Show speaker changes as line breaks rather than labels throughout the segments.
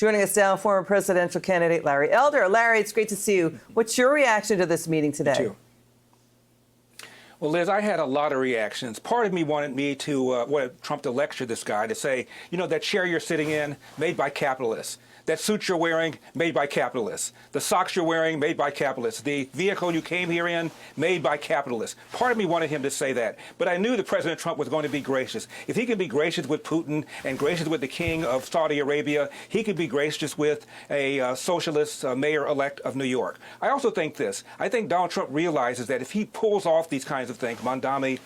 Joining us now, former presidential candidate Larry Elder. Larry, it's great to see you. What's your reaction to this meeting today?
You too. Well, Liz, I had a lot of reactions. Part of me wanted me to Trump to lecture this guy, to say, you know, that chair you're sitting in, made by capitalists. That suit you're wearing, made by capitalists. The socks you're wearing, made by capitalists. The vehicle you came here in, made by capitalists. Part of me wanted him to say that. But I knew that President Trump was going to be gracious. If he could be gracious with Putin and gracious with the king of Saudi Arabia, he could be gracious with a socialist mayor-elect of New York. I also think this. I think Donald Trump realizes that if he pulls off these kinds of things, Mamdani,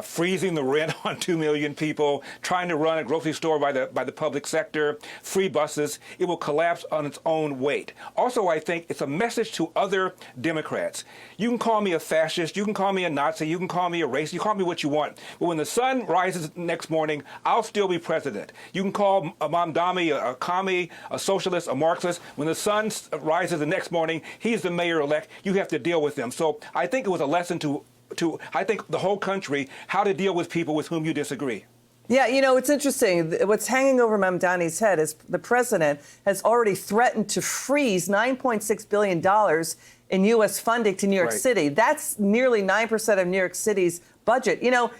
freezing the rent on 2 million people, trying to run a grocery store by the public sector, free buses, it will collapse on its own weight. Also, I think it's a message to other Democrats. You can call me a fascist, you can call me a Nazi, you can call me a racist, you call me what you want. But when the sun rises next morning, I'll still be president. You can call Mamdani a commie, a socialist, a Marxist. When the sun rises the next morning, he's the mayor-elect. You have to deal with him. So I think it was a lesson to I think, the whole country, how to deal with people with whom you disagree.
Yeah, you know, it's interesting. What's hanging over Mamdani's head is the president has already threatened to freeze $9.6 billion in U.S. funding to New York City. That's nearly 9% of New York City's budget. You know,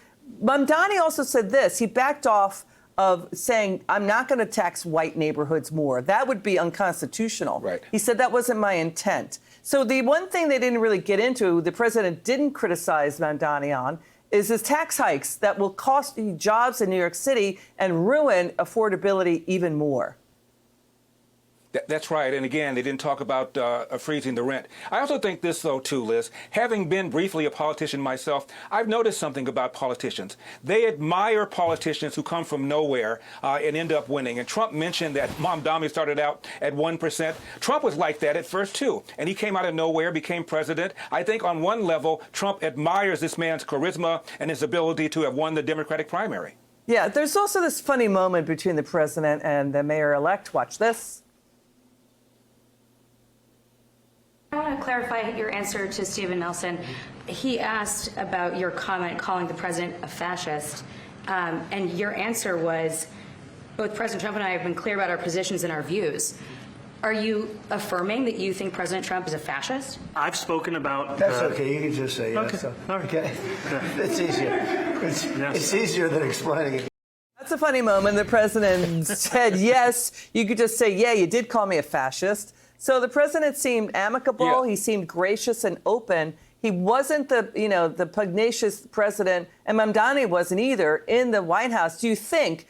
Mamdani also said this. He backed off of saying, I'm not going to tax white neighborhoods more. That would be unconstitutional.
Right.
He said that wasn't my intent. So the one thing they didn't really get into, the president didn't criticize Mamdani on, is his tax hikes that will cost jobs in New York City and ruin affordability even more.
That's right. And again, they didn't talk about freezing the rent. I also think this, though, too, Liz. Having been briefly a politician myself, I've noticed something about politicians. They admire politicians who come from nowhere and end up winning. And Trump mentioned that Mamdani started out at 1%. Trump was like that at first, too. And he came out of nowhere, became president. I think on one level, Trump admires this man's charisma and his ability to have won the Democratic primary.
Yeah, there's also this funny moment between the president and the mayor-elect. Watch this.
I want to clarify your answer to Stephen Nelson. He asked about your comment calling the president a fascist, and your answer was, both President Trump and I have been clear about our positions and our views. Are you affirming that you think President Trump is a fascist?
I've spoken about...
That's okay. You can just say yes.
Okay. All right.
Okay. It's easier. It's easier than explaining it.
That's a funny moment. The president said yes. You could just say, yeah, you did call me a fascist. So the president seemed amicable. Yeah. He seemed gracious and open. He wasn't the, you know, the pugnacious president, and Mamdani wasn't either in the White House. Do you think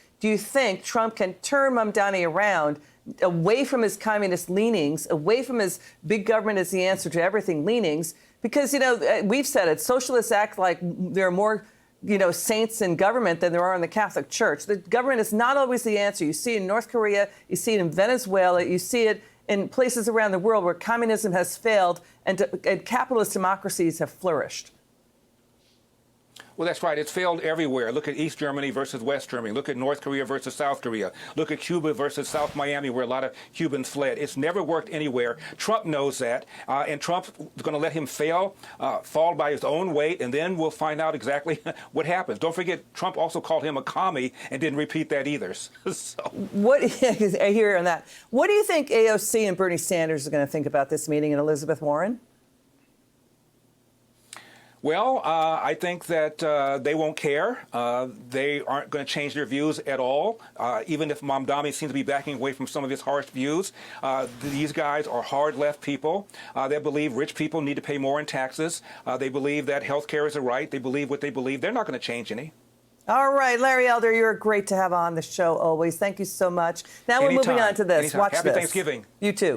Trump can turn Mamdani around away from his communist leanings, away from his big government is the answer to everything leanings? Because, you know, we've said it, socialists act like there are more, you know, saints in government than there are in the Catholic Church. The government is not always the answer. You see it in North Korea, you see it in Venezuela, you see it in places around the world where communism has failed and capitalist democracies have flourished.
Well, that's right. It's failed everywhere. Look at East Germany versus West Germany. Look at North Korea versus South Korea. Look at Cuba versus South Miami, where a lot of Cubans fled. It's never worked anywhere. Trump knows that, and Trump is going to let him fall by his own weight, and then we'll find out exactly what happens. Don't forget, Trump also called him a commie and didn't repeat that either. So.
What I hear on that. What do you think AOC and Bernie Sanders are going to think about this meeting and Elizabeth Warren?
Well, I think that they won't care. They aren't going to change their views at all, even if Mamdani seems to be backing away from some of his harsh views. These guys are hard left people. They believe rich people need to pay more in taxes. They believe that health care is a right. They believe what they believe. They're not going to change any.
All right, Larry Elder, you're great to have on the show always. Thank you so much. Now we're moving on to this.
Anytime.
Watch
Happy
this.
Thanksgiving.
You too.